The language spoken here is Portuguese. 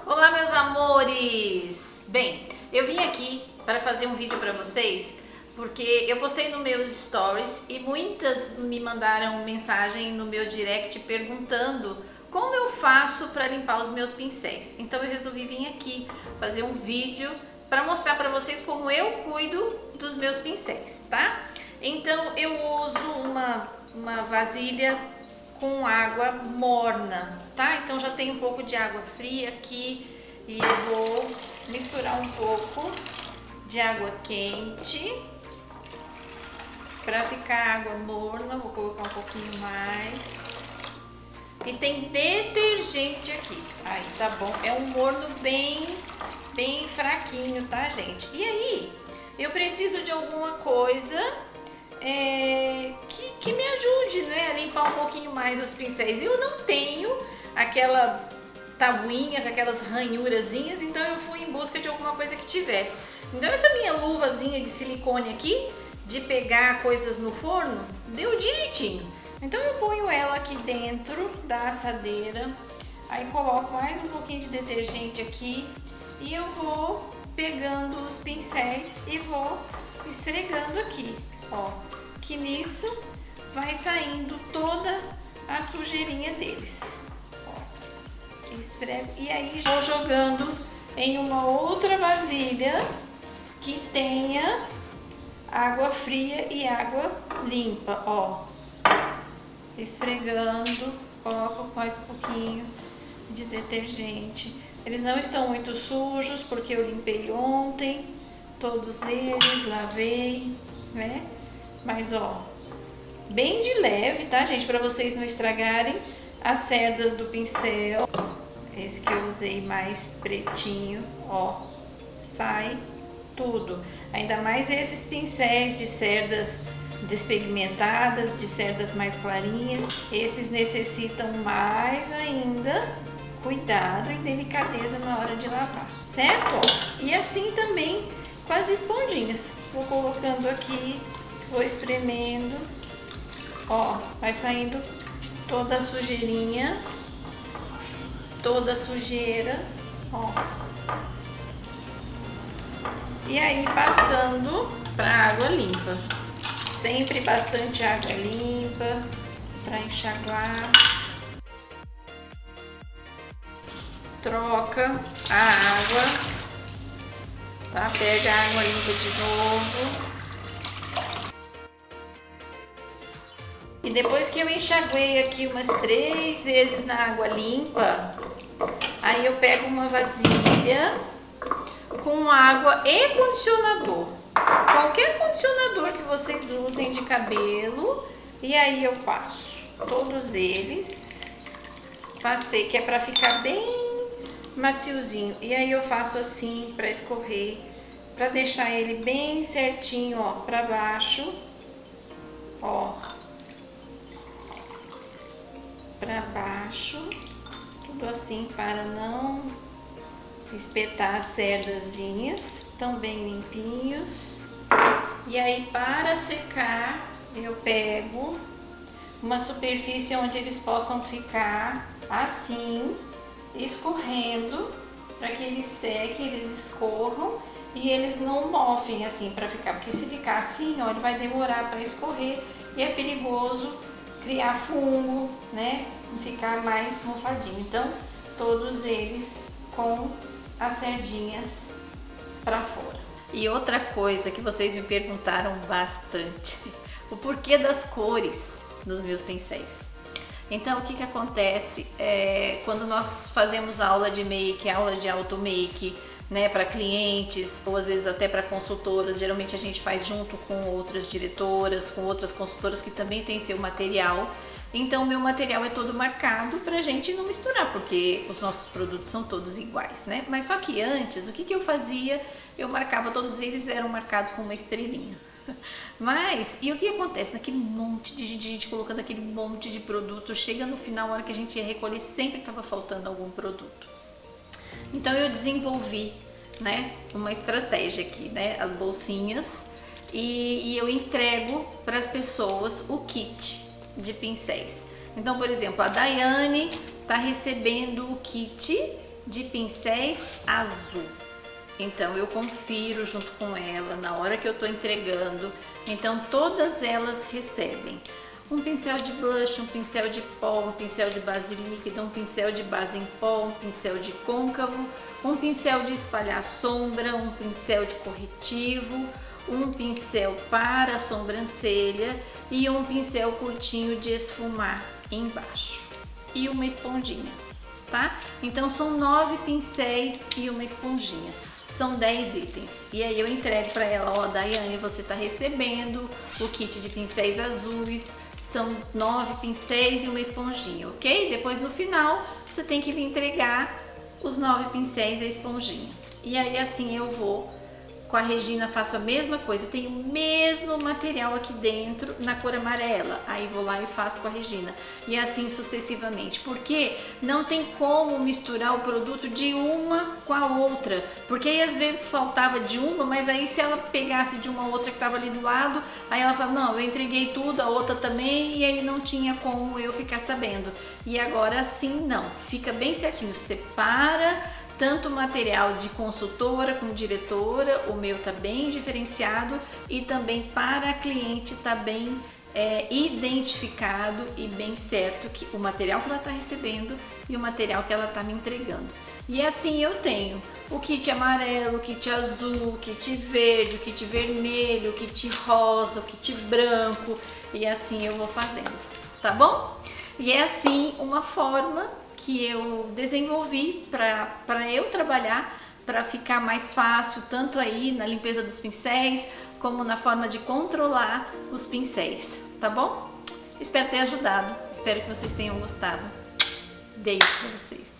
Olá, meus amores! Bem, eu vim aqui para fazer um vídeo para vocês porque eu postei nos meus stories e muitas me mandaram mensagem no meu direct perguntando como eu faço para limpar os meus pincéis. Então eu resolvi vir aqui fazer um vídeo para mostrar para vocês como eu cuido dos meus pincéis, tá? Então eu uso uma vasilha com água morna, tá? Então já tem um pouco de água fria aqui e eu vou misturar um pouco de água quente para ficar água morna. Vou colocar um pouquinho mais. E tem detergente aqui. Aí, tá bom? É um morno bem fraquinho, tá, gente? E aí, eu preciso de alguma coisa que me ajude, né, a limpar um pouquinho mais os pincéis. Eu não tenho aquela tabuinha com aquelas ranhurazinhas, então eu fui em busca de alguma coisa que tivesse. Então essa minha luvazinha de silicone aqui, de pegar coisas no forno, deu direitinho. Então eu ponho ela aqui dentro da assadeira, aí coloco mais um pouquinho de detergente aqui e eu vou pegando os pincéis e vou esfregando aqui, ó, que nisso vai saindo toda a sujeirinha deles. Ó, esfrego e aí vou jogando em uma outra vasilha que tenha água fria e água limpa, ó. Esfregando, coloco mais um pouquinho de detergente. Eles não estão muito sujos porque eu limpei ontem, todos eles, lavei, né? Mas ó, bem de leve, tá, gente? Para vocês não estragarem as cerdas do pincel. Esse que eu usei mais pretinho, ó, sai tudo. Ainda mais esses pincéis de cerdas despigmentadas, de cerdas mais clarinhas. Esses necessitam mais ainda cuidado e delicadeza na hora de lavar, certo? Ó, e assim também com as esponjinhas. Vou colocando aqui, vou espremendo, ó, vai saindo toda a sujeirinha, toda a sujeira, ó. E aí passando para água limpa, sempre bastante água limpa para enxaguar. Troca a água, tá? Pega a água limpa de novo. E depois que eu enxaguei aqui umas 3 vezes na água limpa, aí eu pego uma vasilha com água e condicionador. Qualquer condicionador que vocês usem de cabelo. E aí eu passo todos eles. Passei, que é pra ficar bem maciozinho. E aí eu faço assim pra escorrer, pra deixar ele bem certinho, ó, pra baixo. Ó. Pra baixo. Tudo assim para não espetar as cerdazinhas, tão bem limpinhos. E aí para secar eu pego uma superfície onde eles possam ficar assim, escorrendo, para que eles sequem, eles escorram e eles não mofem assim para ficar, porque se ficar assim, ó, ele vai demorar para escorrer e é perigoso criar fungo, né, ficar mais mofadinho. Então todos eles com as cerdinhas para fora. E outra coisa que vocês me perguntaram bastante, o porquê das cores nos meus pincéis. Então o que acontece quando nós fazemos aula de make, aula de auto make, né, para clientes ou às vezes até para consultoras, geralmente a gente faz junto com outras diretoras, com outras consultoras que também tem seu material. Então, o meu material é todo marcado pra gente não misturar, porque os nossos produtos são todos iguais, né? Mas só que antes, o que eu fazia? Eu marcava, todos eles eram marcados com uma estrelinha. Mas, e o que acontece? Naquele monte de gente colocando aquele monte de produto, chega no final, a hora que a gente ia recolher, sempre estava faltando algum produto. Então, eu desenvolvi, né, uma estratégia aqui, né? As bolsinhas, e eu entrego para as pessoas o kit de pincéis. Então, por exemplo, a Daiane está recebendo o kit de pincéis azul. Então eu confiro junto com ela na hora que eu tô entregando. Então todas elas recebem um pincel de blush, um pincel de pó, um pincel de base líquida, um pincel de base em pó, um pincel de côncavo, um pincel de espalhar sombra, um pincel de corretivo, um pincel para sobrancelha e um pincel curtinho de esfumar embaixo e uma esponjinha, tá? Então são 9 pincéis e uma esponjinha. São 10 itens. E aí eu entrego para ela, ó, Daiane, você tá recebendo o kit de pincéis azuis. São 9 pincéis e uma esponjinha, ok? Depois no final você tem que vir entregar os 9 pincéis e a esponjinha. E aí assim eu vou com a Regina, faço a mesma coisa, tem o mesmo material aqui dentro na cor amarela, aí vou lá e faço com a Regina, e assim sucessivamente, porque não tem como misturar o produto de uma com a outra, porque aí às vezes faltava de uma, mas aí se ela pegasse de uma outra que estava ali do lado, aí ela fala, não, eu entreguei tudo, a outra também, e aí não tinha como eu ficar sabendo. E agora assim não, fica bem certinho, separa tanto o material de consultora como diretora, o meu tá bem diferenciado, e também para a cliente tá bem identificado e bem certo que o material que ela tá recebendo e o material que ela tá me entregando. E assim eu tenho o kit amarelo, o kit azul, o kit verde, o kit vermelho, o kit rosa, o kit branco, e assim eu vou fazendo, tá bom? E é assim uma forma que eu desenvolvi para eu trabalhar, para ficar mais fácil, tanto aí na limpeza dos pincéis, como na forma de controlar os pincéis, tá bom? Espero ter ajudado, espero que vocês tenham gostado. Beijo para vocês!